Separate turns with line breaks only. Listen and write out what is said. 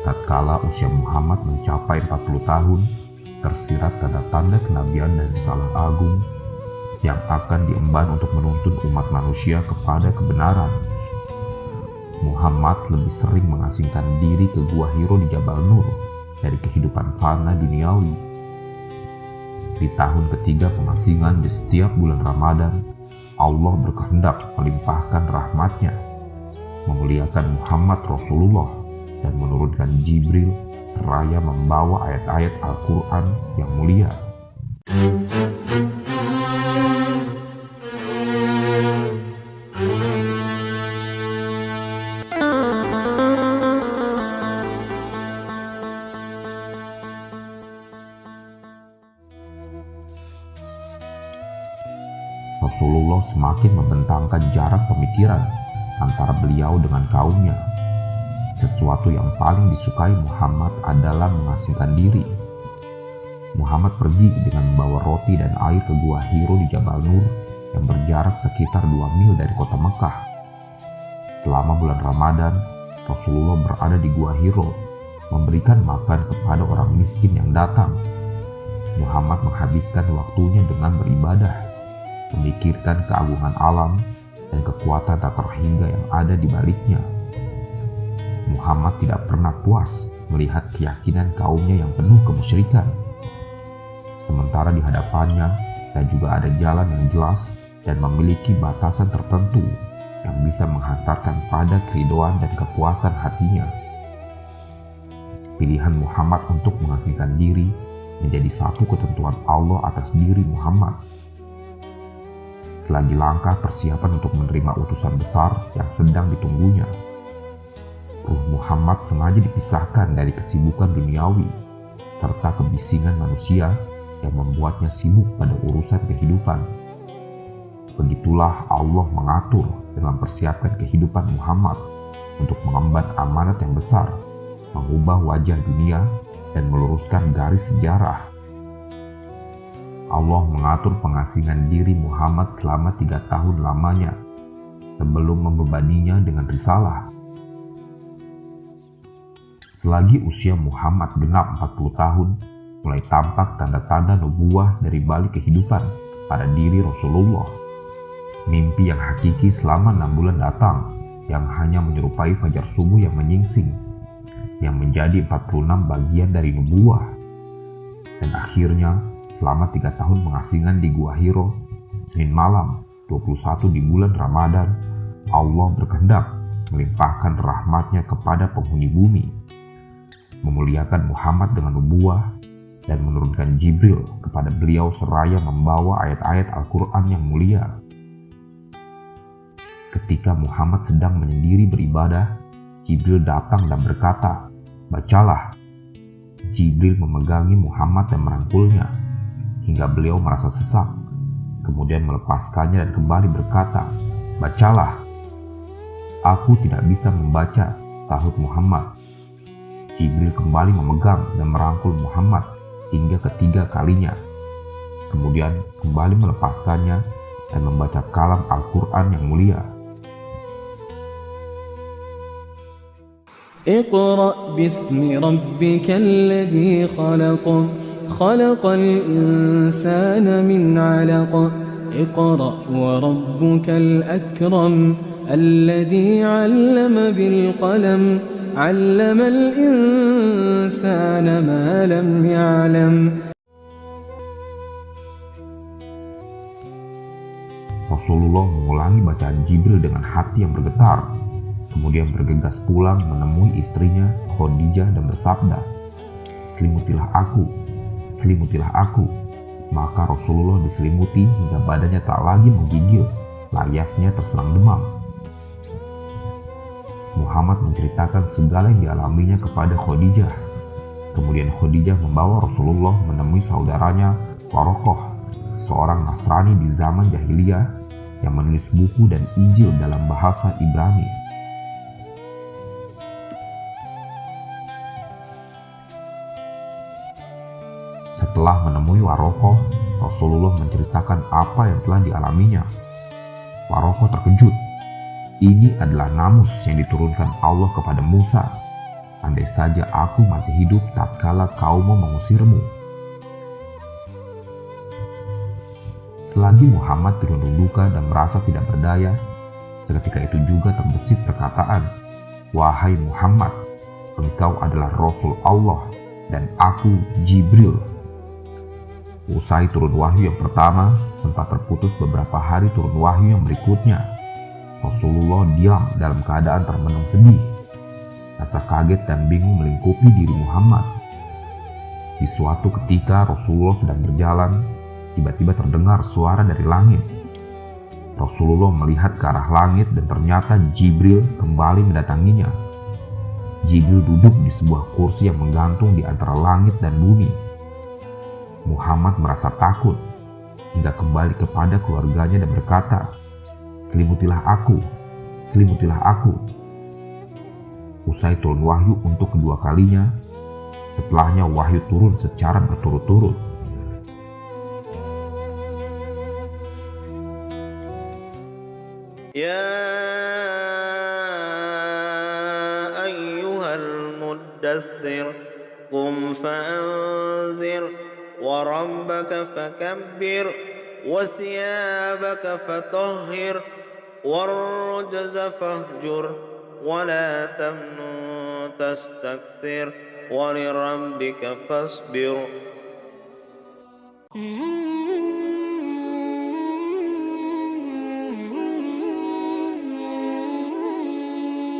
Tatkala usia Muhammad mencapai 40 tahun, tersirat tanda-tanda kenabian dan risalah agung yang akan diemban untuk menuntun umat manusia kepada kebenaran. Muhammad lebih sering mengasingkan diri ke Gua Hiro di Jabal Nur dari kehidupan fana duniawi. Di tahun ketiga pengasingan di setiap bulan Ramadan, Allah berkehendak melimpahkan rahmatnya, memuliakan Muhammad Rasulullah, dan menurunkan Jibril seraya membawa ayat-ayat Al-Quran yang mulia. Rasulullah semakin membentangkan jarak pemikiran antara beliau dengan kaumnya. Sesuatu yang paling disukai Muhammad adalah mengasingkan diri. Muhammad pergi dengan membawa roti dan air ke Gua Hiro di Jabal Nur yang berjarak sekitar 2 mil dari kota Mekah. Selama bulan Ramadan, Rasulullah berada di Gua Hiro, memberikan makan kepada orang miskin yang datang. Muhammad menghabiskan waktunya dengan beribadah, memikirkan keagungan alam dan kekuatan tak terhingga yang ada di baliknya. Muhammad tidak pernah puas melihat keyakinan kaumnya yang penuh kemusyrikan. Sementara di hadapannya dan juga ada jalan yang jelas dan memiliki batasan tertentu yang bisa menghantarkan pada keridoan dan kepuasan hatinya. Pilihan Muhammad untuk mengasingkan diri menjadi satu ketentuan Allah atas diri Muhammad. Selagi langkah persiapan untuk menerima utusan besar yang sedang ditunggunya, ruh Muhammad sengaja dipisahkan dari kesibukan duniawi serta kebisingan manusia yang membuatnya sibuk pada urusan kehidupan. Begitulah Allah mengatur dan mempersiapkan kehidupan Muhammad untuk mengemban amanat yang besar, mengubah wajah dunia dan meluruskan garis sejarah. Allah mengatur pengasingan diri Muhammad selama 3 tahun lamanya sebelum membebaninya dengan risalah. Selagi usia Muhammad genap 40 tahun, mulai tampak tanda-tanda nubuah dari balik kehidupan pada diri Rasulullah. Mimpi yang hakiki selama 6 bulan datang yang hanya menyerupai fajar subuh yang menyingsing, yang menjadi 46 bagian dari nubuah. Dan akhirnya, selama 3 tahun pengasingan di Gua Hiro, Senin malam 21 di bulan Ramadan, Allah berkehendak melimpahkan rahmatnya kepada penghuni bumi, memuliakan Muhammad dengan nubuah, dan menurunkan Jibril kepada beliau seraya membawa ayat-ayat Al-Quran yang mulia. Ketika Muhammad sedang menyendiri beribadah, Jibril datang dan berkata, "Bacalah." Jibril memegangi Muhammad dan merangkulnya hingga beliau merasa sesak, kemudian melepaskannya dan kembali berkata, "Bacalah." "Aku tidak bisa membaca," sahut Muhammad. Jibril kembali memegang dan merangkul Muhammad hingga ketiga kalinya, kemudian kembali melepaskannya dan membaca kalam Al-Quran yang mulia.
Iqra' bismi rabbikal ladzi khalaq khalaqal insana min 'alaq Iqra' wa rabbukal akram alladzi 'allama bil qalam 'allamal insana ma lam ya'lam.
Rasulullah mengulangi bacaan Jibril dengan hati yang bergetar, kemudian bergegas pulang menemui istrinya Khadijah dan bersabda, "Selimutilah aku, selimutilah aku." Maka Rasulullah diselimuti hingga badannya tak lagi menggigil, layaknya terserang demam. Muhammad menceritakan segala yang dialaminya kepada Khadijah. Kemudian Khadijah membawa Rasulullah menemui saudaranya Waraqah, seorang Nasrani di zaman jahiliyah yang menulis buku dan Injil dalam bahasa Ibrani. Setelah menemui Waraqah, Rasulullah menceritakan apa yang telah dialaminya. Waraqah terkejut. Ini adalah namus yang diturunkan Allah kepada Musa. Andai saja aku masih hidup tatkala kaummu mengusirmu. Selagi Muhammad dirundung duka dan merasa tidak berdaya, seketika itu juga terbesit perkataan, "Wahai Muhammad, engkau adalah Rasul Allah dan aku Jibril." Usai turun wahyu yang pertama, sempat terputus beberapa hari turun wahyu yang berikutnya. Rasulullah diam dalam keadaan termenung sedih. Rasa kaget dan bingung melingkupi diri Muhammad. Di suatu ketika Rasulullah sedang berjalan, tiba-tiba terdengar suara dari langit. Rasulullah melihat ke arah langit dan ternyata Jibril kembali mendatanginya. Jibril duduk di sebuah kursi yang menggantung di antara langit dan bumi. Muhammad merasa takut hingga kembali kepada keluarganya dan berkata, "Selimutilah aku, selimutilah aku." Usai turun wahyu untuk kedua kalinya, setelahnya wahyu turun secara berturut-turut.
Ya ayyuhal muddaththir qum fa'anzir wa rabbaka fakabbir wa thiyabaka fatahhir warrujza fahjur wa la tamnun tastakthir wa lirabbika fasbir.